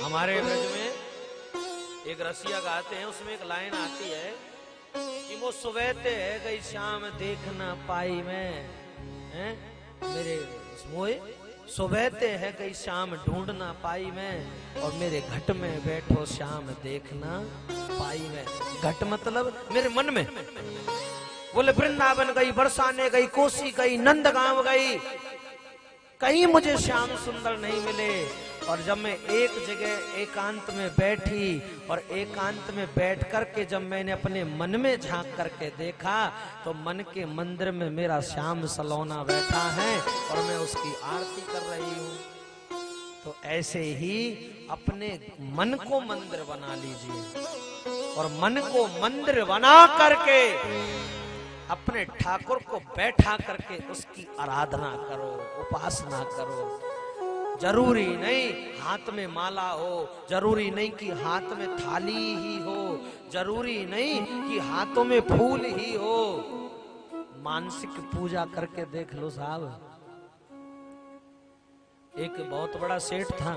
हमारे ब्रज में एक रसिया गाते हैं, उसमें एक लाइन आती है कि वो सुबहते है गई शाम देख ना पाई मैं, हैं मेरे मोए सुबहते है गई शाम ढूंढ ना पाई मैं, और मेरे घट में बैठो शाम देखना पाई मैं। घट मतलब मेरे मन में। बोले वृंदावन गई, बरसाने गई, कोसी गई, नंदगांव गई, कहीं मुझे श्याम सुंदर नहीं मिले। और जब मैं एक जगह एकांत में बैठी और एकांत में बैठ करके जब मैंने अपने मन में झांक करके देखा तो मन के मंदिर में मेरा श्याम सलोना बैठा है और मैं उसकी आरती कर रही हूँ। तो ऐसे ही अपने मन को मंदिर बना लीजिए और मन को मंदिर बना करके अपने ठाकुर को बैठा करके उसकी आराधना करो, उपासना करो। जरूरी नहीं हाथ में माला हो, जरूरी नहीं कि हाथ में थाली ही हो, जरूरी नहीं कि हाथों में फूल ही हो। मानसिक पूजा करके देख लो साहब। एक बहुत बड़ा सेठ था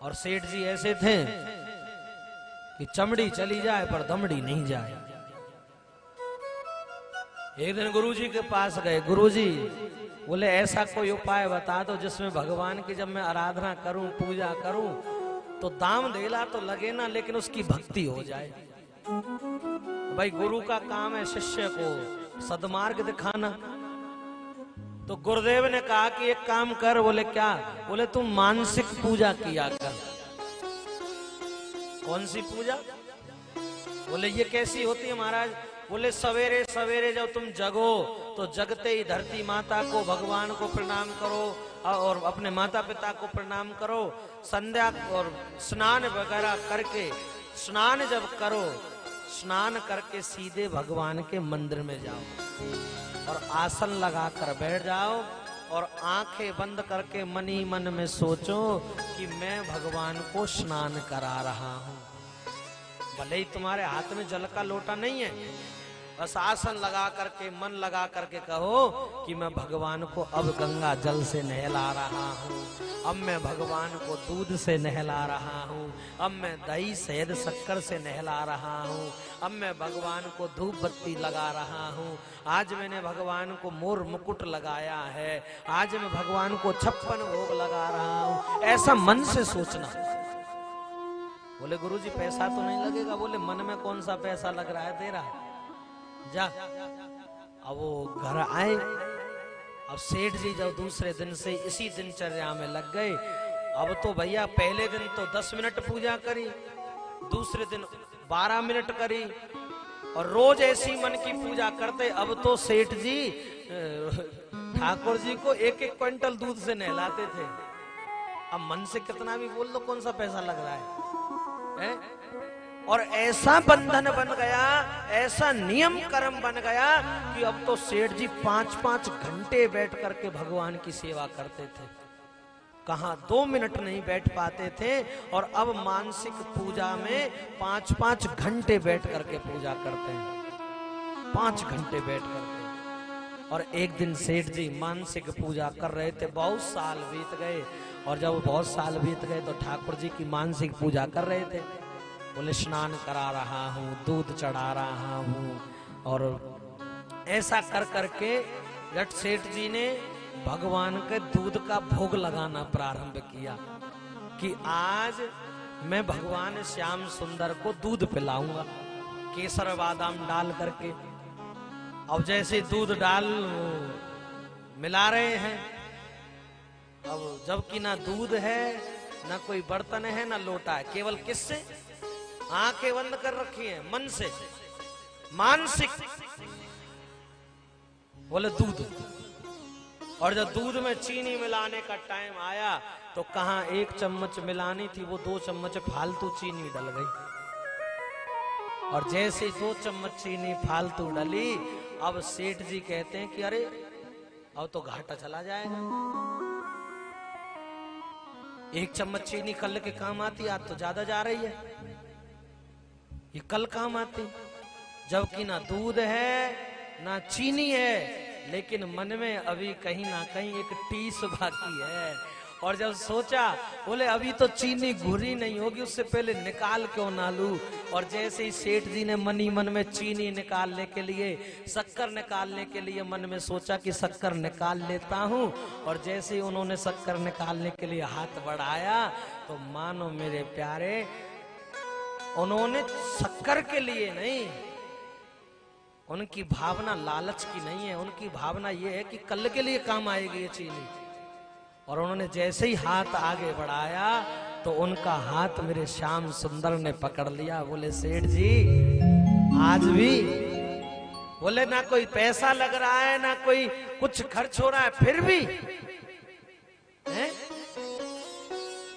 और सेठ जी ऐसे थे कि चमड़ी चली जाए पर दमड़ी नहीं जाए। एक दिन गुरुजी के पास गए, गुरुजी बोले ऐसा कोई उपाय बता दो जिसमें भगवान की जब मैं आराधना करूं, पूजा करूं तो दाम देला तो लगे ना लेकिन उसकी भक्ति हो जाए। भाई गुरु का काम है शिष्य को सद्मार्ग दिखाना। तो गुरुदेव ने कहा कि एक काम कर। बोले क्या? बोले तुम मानसिक पूजा किया कर। कौन सी पूजा? बोले ये कैसी होती है महाराज? बोले सवेरे सवेरे जब तुम जगो तो जगते ही धरती माता को, भगवान को प्रणाम करो और अपने माता पिता को प्रणाम करो। संध्या और स्नान वगैरह करके, स्नान जब करो, स्नान करके सीधे भगवान के मंदिर में जाओ और आसन लगाकर बैठ जाओ और आंखें बंद करके मन ही मन में सोचो कि मैं भगवान को स्नान करा रहा हूं। भले ही तुम्हारे हाथ में जल का लोटा नहीं है, बस आसन लगा करके मन लगा करके कहो कि मैं भगवान को अब गंगा जल से नहला रहा हूँ, अब मैं भगवान को दूध से नहला रहा हूँ, अब मैं दही शहद शक्कर से नहला रहा हूँ, अब मैं भगवान को धूप बत्ती लगा रहा हूँ, आज मैंने भगवान को मोर मुकुट लगाया है, आज मैं भगवान को 56 भोग लगा रहा हूँ। ऐसा मन से सोचना। बोले गुरुजी पैसा तो नहीं लगेगा? बोले मन में कौन सा पैसा लग रहा है तेरा, जा। अब वो घर आए। अब सेठ जी जब दूसरे दिन से इसी दिनचर्या में लग गए, अब तो भैया पहले दिन तो 10 मिनट पूजा करी, दूसरे दिन 12 मिनट करी और रोज ऐसी मन की पूजा करते। अब तो सेठ जी ठाकुर जी को 1-1 क्विंटल दूध से नहलाते थे। अब मन से कितना भी बोल दो कौन सा पैसा लग रहा है? और ऐसा बंधन बन गया, ऐसा नियम कर्म बन गया कि अब तो सेठ जी 5-5 घंटे बैठ करके भगवान की सेवा करते थे। कहां 2 मिनट नहीं बैठ पाते थे और अब मानसिक पूजा में 5-5 घंटे बैठ करके पूजा करते हैं, 5 घंटे बैठ करके। और एक दिन सेठ जी मानसिक पूजा कर रहे थे, बहुत साल बीत गए और जब बहुत साल बीत गए तो ठाकुर जी की मानसिक पूजा कर रहे थे। बोले स्नान करा रहा हूँ, दूध चढ़ा रहा हूँ। और ऐसा कर करके जट सेठ जी ने भगवान के दूध का भोग लगाना प्रारंभ किया कि आज मैं भगवान श्याम सुंदर को दूध पिलाऊंगा, केसर बादाम डाल करके। अब जैसे दूध डाल मिला रहे हैं, अब जबकि ना दूध है, ना कोई बर्तन है, ना लोटा है, केवल किससे? आंखें बंद कर रखी है, मन से, मानसिक। बोले दूध। और जब दूध में चीनी मिलाने का टाइम आया तो कहां 1 चम्मच मिलानी थी, वो 2 चम्मच फालतू चीनी डल गई। और जैसे 2 चम्मच चीनी फालतू डली, अब सेठ जी कहते हैं कि अरे अब तो घाटा चला जाएगा। 1 चम्मच चीनी कल के काम आती, आज तो ज्यादा जा रही है, ये कल काम आती। जबकि ना दूध है ना चीनी है, लेकिन मन में अभी कहीं ना कहीं एक टीस बाकी है। और जब सोचा, बोले अभी तो चीनी घुरी नहीं होगी, उससे पहले निकाल क्यों ना लूं। और जैसे ही सेठ जी ने मनी मन में चीनी निकालने के लिए, शक्कर निकालने के लिए मन में सोचा कि शक्कर निकाल लेता हूं, और जैसे ही उन्होंने शक्कर निकालने के लिए हाथ बढ़ाया, तो मानो मेरे प्यारे, उन्होंने शक्कर के लिए नहीं, उनकी भावना लालच की नहीं है, उनकी भावना ये है कि कल के लिए काम आएगी ये चीनी। और उन्होंने जैसे ही हाथ आगे बढ़ाया, तो उनका हाथ मेरे श्याम सुंदर ने पकड़ लिया। बोले सेठ जी आज भी, बोले ना कोई पैसा लग रहा है, ना कोई कुछ खर्च हो रहा है, फिर भी है?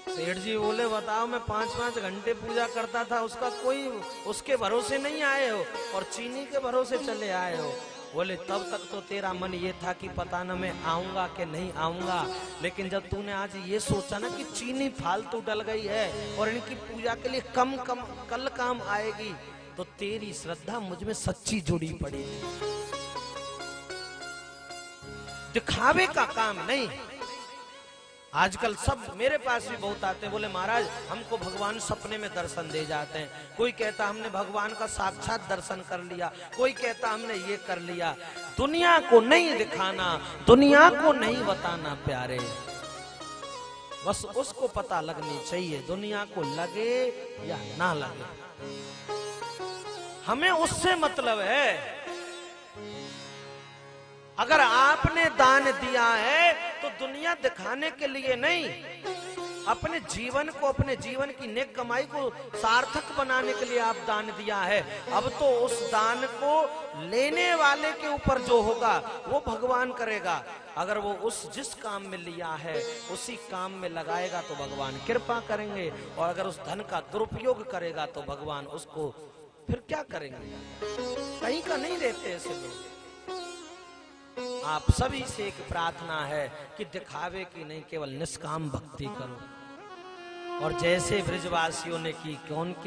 सेठ जी बोले बताओ, मैं 5-5 घंटे पूजा करता था, उसका कोई, उसके भरोसे नहीं आए हो और चीनी के भरोसे चले आए हो। बोले तब तक तो तेरा मन ये था कि पता न मैं आऊंगा कि नहीं आऊंगा, लेकिन जब तूने आज ये सोचा ना कि चीनी फालतू डल गई है और इनकी पूजा के लिए कम कल काम आएगी, तो तेरी श्रद्धा मुझ में सच्ची जुड़ी पड़ी। दिखावे का काम नहीं। आजकल सब मेरे पास भी बहुत आते हैं, बोले महाराज हमको भगवान सपने में दर्शन दे जाते हैं। कोई कहता हमने भगवान का साक्षात दर्शन कर लिया, कोई कहता हमने ये कर लिया। दुनिया को नहीं दिखाना, दुनिया को नहीं बताना प्यारे, बस उसको पता लगनी चाहिए, दुनिया को लगे या ना लगे, हमें उससे मतलब है। अगर आपने दान दिया है तो दुनिया दिखाने के लिए नहीं, अपने जीवन को, अपने जीवन की नेक कमाई को सार्थक बनाने के लिए आप दान दिया है। अब तो उस दान को लेने वाले के ऊपर जो होगा वो भगवान करेगा। अगर वो उस जिस काम में लिया है उसी काम में लगाएगा तो भगवान कृपा करेंगे, और अगर उस धन का दुरुपयोग करेगा तो भगवान उसको फिर क्या करेंगे। कहीं का नहीं रहते ऐसे लोग। आप सभी से एक प्रार्थना है कि दिखावे की नहीं, केवल निष्काम भक्ति करो। और जैसे ब्रजवासियों ने की, कौन की